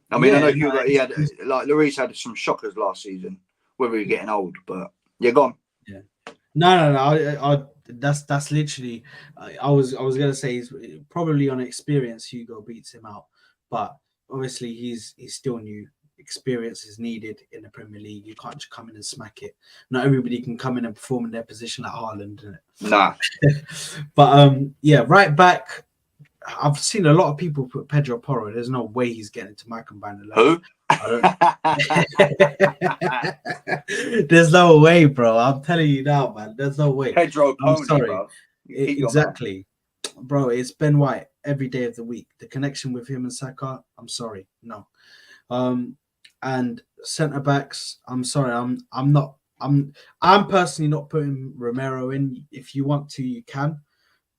C: I mean, I know Hugo, he had like Lloris had some shockers last season, whether he's getting old, but go on.
A: Yeah. No. That's literally. I was gonna say he's probably on experience. Hugo beats him out, but obviously he's still new. Experience is needed in the Premier League. You can't just come in and smack it. Not everybody can come in and perform in their position like Haaland, isn't it?
C: Nah.
A: But right back. I've seen a lot of people put Pedro Porro. There's no way he's getting to my combined 11.
C: Who?
A: There's no way, bro. I'm telling you now, man. There's no way.
C: Pedro
A: I'm
C: Pony,
A: sorry.
C: bro.
A: Exactly, bro. It's Ben White every day of the week. The connection with him and Saka. I'm sorry, no. And centre backs. I'm sorry. I'm not. I'm personally not putting Romero in. If you want to, you can,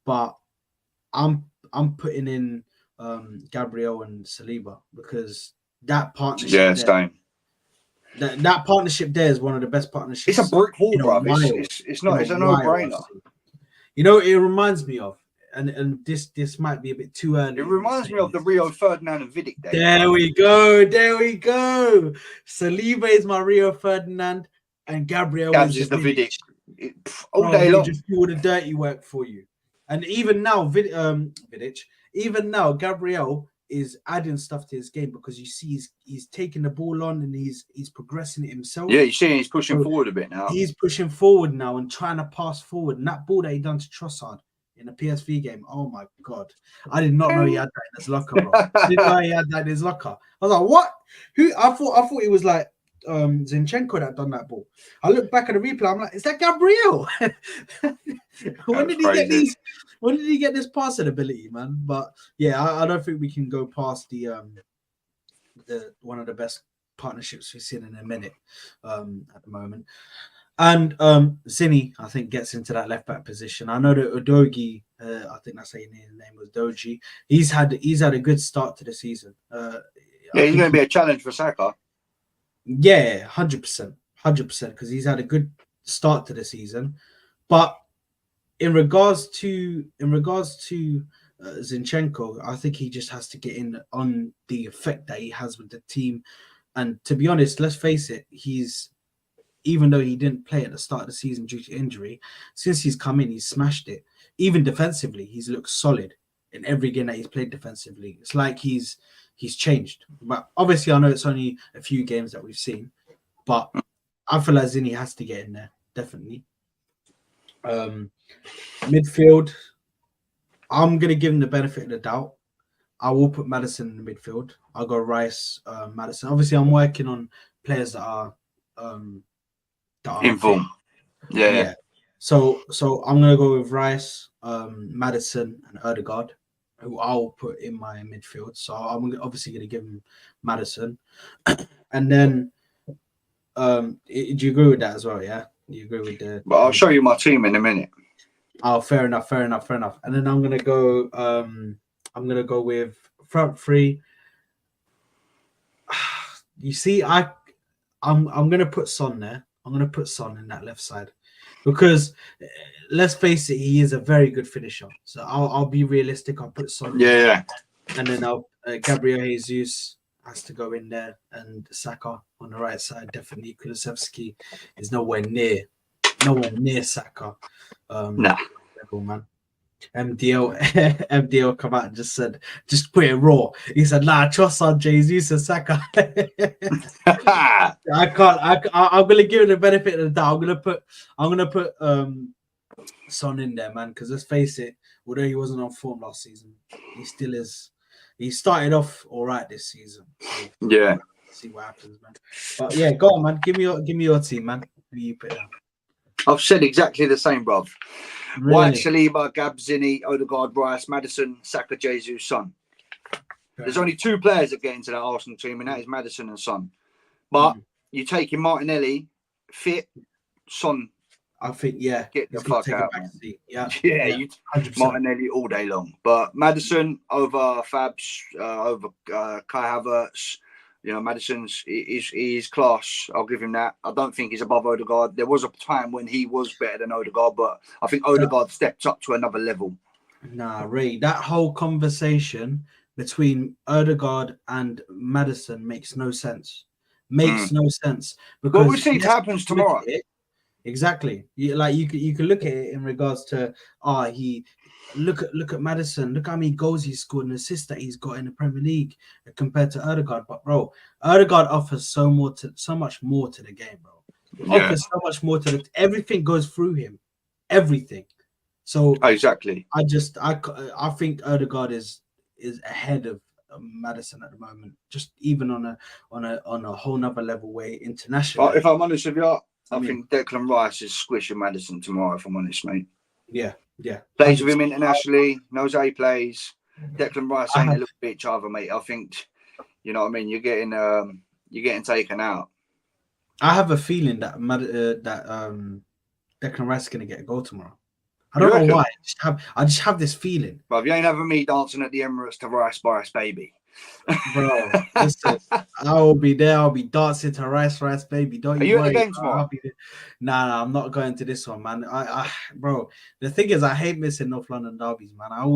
A: but I'm putting in Gabriel and Saliba because that partnership that partnership there is one of the best partnerships.
C: It's a brick wall, bro. It's not. It's a no-brainer.
A: You know, it reminds me of, and this might be a bit too early.
C: It reminds me of the Rio Ferdinand and Vidic days.
A: There we go. Saliba is my Rio Ferdinand, and Gabriel is the Vidic.
C: All day long.
A: Just do all the dirty work for you. And even now, Vidic, even now, Gabriel is adding stuff to his game because you see he's taking the ball on and he's progressing it himself.
C: Yeah, you see he's pushing forward a bit now.
A: He's pushing forward now and trying to pass forward. And that ball that he done to Trossard in the PSV game, oh my God. I did not know he had that in his locker, bro. I didn't know he had that in his locker. I was like, what? Who? I thought it was like Zinchenko that done that ball. I look back at the replay, I'm like, is that Gabriel? When did he get this passing ability, man? But yeah, I don't think we can go past the one of the best partnerships we've seen in a minute at the moment. And Zinni, I think, gets into that left back position. I know that Udogie, I think that's how his name was, Doji. He's had a good start to the season.
C: He's going to be a challenge for Saka.
A: Yeah, 100%, because he's had a good start to the season. But in regards to Zinchenko, I think he just has to get in on the effect that he has with the team. And to be honest, let's face it, even though he didn't play at the start of the season due to injury, since he's come in, he's smashed it. Even defensively, he's looked solid in every game that he's played defensively. It's like he's changed. But obviously, I know it's only a few games that we've seen, but I feel like Zinni has to get in there, definitely. Midfield, I'm going to give him the benefit of the doubt. I will put Maddison in the midfield. I'll go Rice, Maddison. Obviously, I'm working on players that are
C: in form. Yeah.
A: So I'm going to go with Rice, Maddison, and Odegaard, who I'll put in my midfield. So I'm obviously going to give him Maddison. And then, do you agree with that as well? Yeah, you agree with the?
C: But I'll show you my team in a minute.
A: Oh, fair enough. And then I'm gonna go. I'm gonna go with front three. You see, I'm gonna put Son there. I'm gonna put Son in that left side because let's face it, he is a very good finisher. So I'll be realistic. I'll put Son.
C: Yeah.
A: And then Gabriel Jesus has to go in there, and Saka on the right side. Definitely, Kulusevski is nowhere near Saka.
C: Nah,
A: man. MDL come out and just put it raw. He said, "Nah, trust on Jesus and Saka." I can't. I'm gonna give it the benefit of the doubt. I'm gonna put Son in there, man. Because let's face it, although he wasn't on form last season, he still is. He started off all right this season. So
C: yeah.
A: See what happens, man. But yeah, go on, man. Give me your team, man. Who you put down?
C: I've said exactly the same, bruv.
A: Really?
C: White, Saliba, Gab, Zinni, Odegaard, Rice, Maddison, Saka, Jesus, Son. There's only two players that get into that Arsenal team, and that is Maddison and Son. But you taking Martinelli, fit, Son.
A: I think, yeah.
C: Get the fuck out.
A: Yeah,
C: you Martinelli all day long. But Maddison over Fabs, over Kai Havertz. You know, Maddison's he's class. I'll give him that. I don't think he's above Odegaard. There was a time when he was better than Odegaard, but I think Odegaard stepped up to another level.
A: Nah, Ray, that whole conversation between Odegaard and Maddison makes no sense. No sense. Because
C: well, we'll see what happens tomorrow.
A: Exactly. You can look at it in regards to he look at Maddison. Look how many goals he's scored and assists that he's got in the Premier League compared to Odegaard. But bro, Odegaard offers so much more to the game, bro. Offers so much more to everything goes through him. Everything. So
C: exactly.
A: I think Odegaard is ahead of Maddison at the moment. Just even on a whole nother level way internationally.
C: If I'm honest with you, I think Declan Rice is squishing Maddison tomorrow. If I'm honest, mate.
A: Yeah.
C: Plays with him internationally, knows how he plays. Declan Rice ain't a little bitch either, mate. I think, you know what I mean. You're getting taken out.
A: I have a feeling that Declan Rice is gonna get a goal tomorrow. I don't know why. I just have this feeling.
C: But if you ain't having me dancing at the Emirates to Rice, baby.
A: Bro, listen, I will be there. I'll be dancing to Rice, baby. Don't you worry.
C: At the game tomorrow?
A: Nah, I'm not going to this one, man. Bro, the thing is, I hate missing North London derbies, man. I'm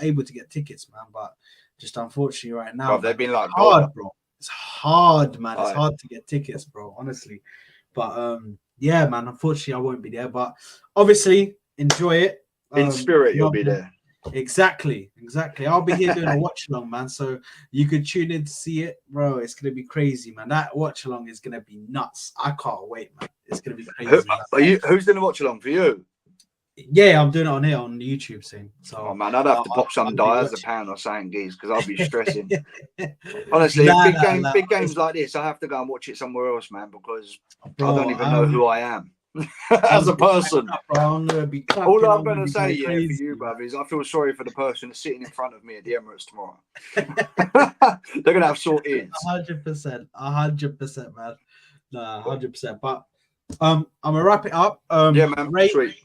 A: able to get tickets, man, but just unfortunately right now,
C: bro, they've been like
A: hard, bro. It's hard, man. It's hard to get tickets, bro. Honestly, but yeah, man. Unfortunately, I won't be there, but obviously, enjoy it.
C: In spirit, you'll be there.
A: Exactly. I'll be here doing a watch along, man. So you could tune in to see it, bro. It's gonna be crazy, man. That watch along is gonna be nuts. I can't wait, man. It's gonna be crazy.
C: Who's doing the watch along for you?
A: Yeah, I'm doing it on here on the YouTube scene. So,
C: oh man, I'd have to pop some dials a pound or something, geez, because I'll be stressing. Honestly, big games like this, I have to go and watch it somewhere else, man, because bro, I don't even know who I am. As a person,
A: all I'm
C: going to say for you, brother, is I feel sorry for the person sitting in front of me at the Emirates tomorrow. They're going to have sore ears.
A: 100%, man. Nah, 100%. But I'm gonna wrap it up.
C: Yeah, man.
A: Ray,
C: sweet.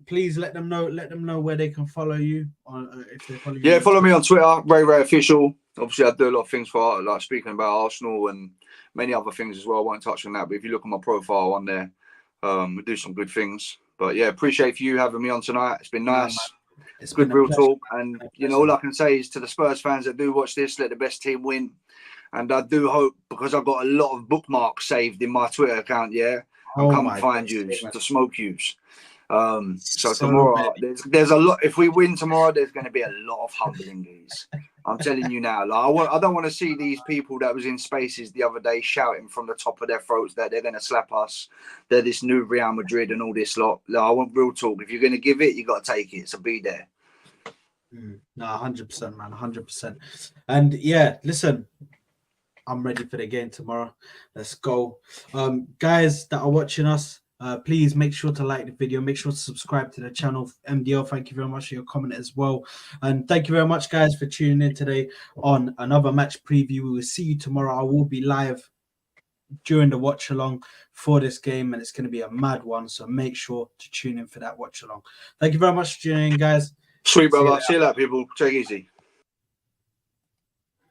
A: Please let them know where they can follow you. If they follow you.
C: Yeah, follow me on Twitter, Ray Official. Obviously, I do a lot of things for like speaking about Arsenal and many other things as well. I won't touch on that, but if you look at my profile on there. We do some good things, but yeah, appreciate you having me on tonight. It's been nice. It's good real talk, and you know, all I can say is to the Spurs fans that do watch this, let the best team win. And I do hope, because I've got a lot of bookmarks saved in my Twitter account, I'll come and find you to smoke yous. So tomorrow there's a lot. If we win tomorrow, there's going to be a lot of humbling these. I'm telling you now. Like, I don't want to see these people that was in Spaces the other day shouting from the top of their throats that they're going to slap us. They're this new Real Madrid and all this lot. Like, I want real talk. If you're going to give it, you got to take it. So be there.
A: No, 100%, man, 100%. And yeah, listen, I'm ready for the game tomorrow. Let's go, guys that are watching us. Please make sure to like the video. Make sure to subscribe to the channel. MDL, thank you very much for your comment as well. And thank you very much, guys, for tuning in today on another match preview. We will see you tomorrow. I will be live during the watch along for this game, and it's going to be a mad one. So make sure to tune in for that watch along. Thank you very much for tuning in, guys.
C: Sweet, brother. See you later, people. Take it easy.